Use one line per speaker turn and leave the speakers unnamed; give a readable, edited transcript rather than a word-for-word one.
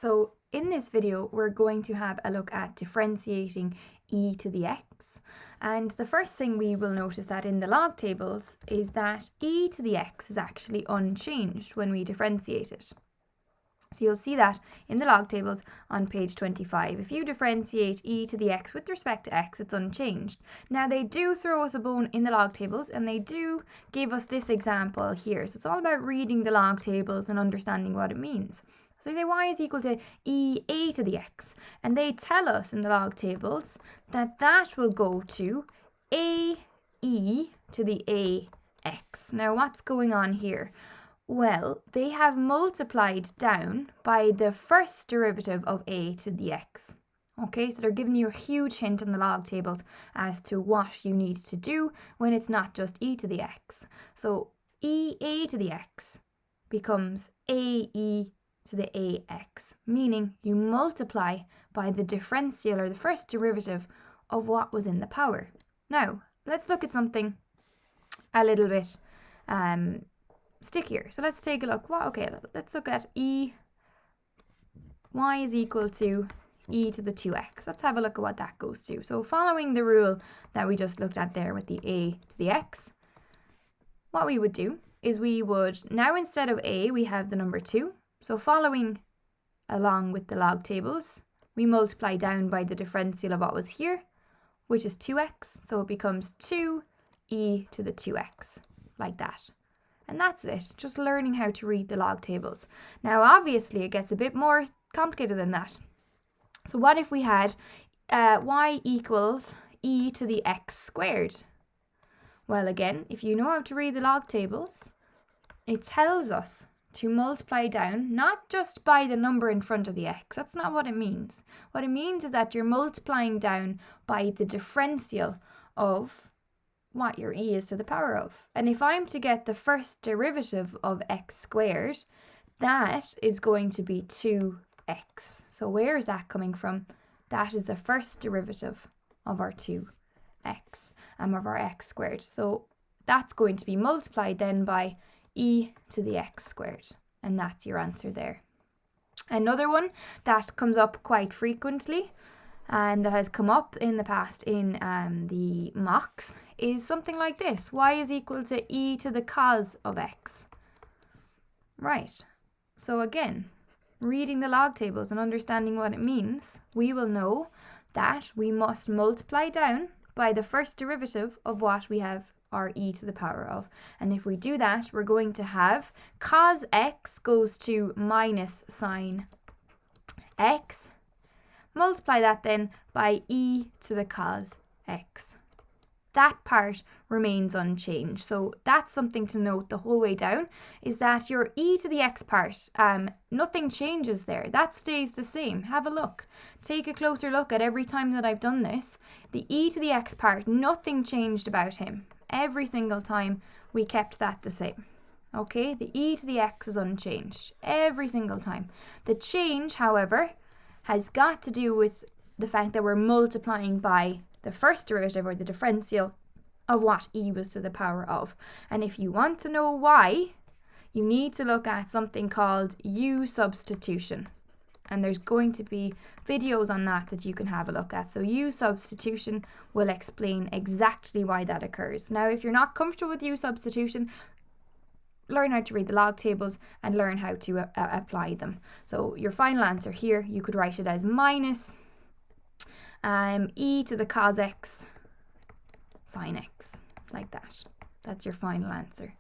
So in this video, we're going to have a look at differentiating e to the x. And the first thing we will notice that in the log tables is that e to the x is actually unchanged when we differentiate it. So you'll see that in the log tables on page 25. If you differentiate e to the x with respect to x, it's unchanged. Now they do throw us a bone in the log tables and they do give us this example here. So it's all about reading the log tables and understanding what it means. So they say y is equal to a to the x, and they tell us in the log tables that that will go to e to the ax. Now what's going on here? Well, they have multiplied down by the first derivative of a to the x. Okay, so they're giving you a huge hint in the log tables as to what you need to do when it's not just e to the x. So a to the x becomes ae to the ax, meaning you multiply by the differential or the first derivative of what was in the power. Now, let's look at something a little bit stickier. So let's take a look. Let's look at y is equal to e to the 2x. Let's have a look at what that goes to. So following the rule that we just looked at there with the a to the x, what we would do is we would, now instead of a, we have the number 2. So following along with the log tables, we multiply down by the differential of what was here, which is 2x. So it becomes 2e to the 2x, like that. And that's it, just learning how to read the log tables. Now, obviously, it gets a bit more complicated than that. So what if we had y equals e to the x squared? Well, again, if you know how to read the log tables, it tells us to multiply down, not just by the number in front of the x. That's not what it means. What it means is that you're multiplying down by the differential of what your e is to the power of. And if I'm to get the first derivative of x squared, that is going to be 2x. So where is that coming from? That is the first derivative of our 2x, of our x squared. So that's going to be multiplied then by e to the x squared. And that's your answer there. Another one that comes up quite frequently and that has come up in the past in the mocks is something like this. Y is equal to e to the cos of x. Right. So again, reading the log tables and understanding what it means, we will know that we must multiply down by the first derivative of what we have our e to the power of. And if we do that, we're going to have cos x goes to minus sine x. Multiply that then by e to the cos x. That part remains unchanged. So that's something to note the whole way down, is that your e to the x part, nothing changes there. That stays the same. Have a look. Take a closer look at every time that I've done this. The e to the x part, nothing changed about him. Every single time we kept that the same. Okay, the e to the x is unchanged every single time. The change, however, has got to do with the fact that we're multiplying by the first derivative or the differential of what e was to the power of. And if you want to know why, you need to look at something called u substitution. And there's going to be videos on that you can have a look at. So u substitution will explain exactly why that occurs. Now, if you're not comfortable with u substitution, learn how to read the log tables and learn how to apply them. So your final answer here, you could write it as minus e to the cos x sine x, like that. That's your final answer.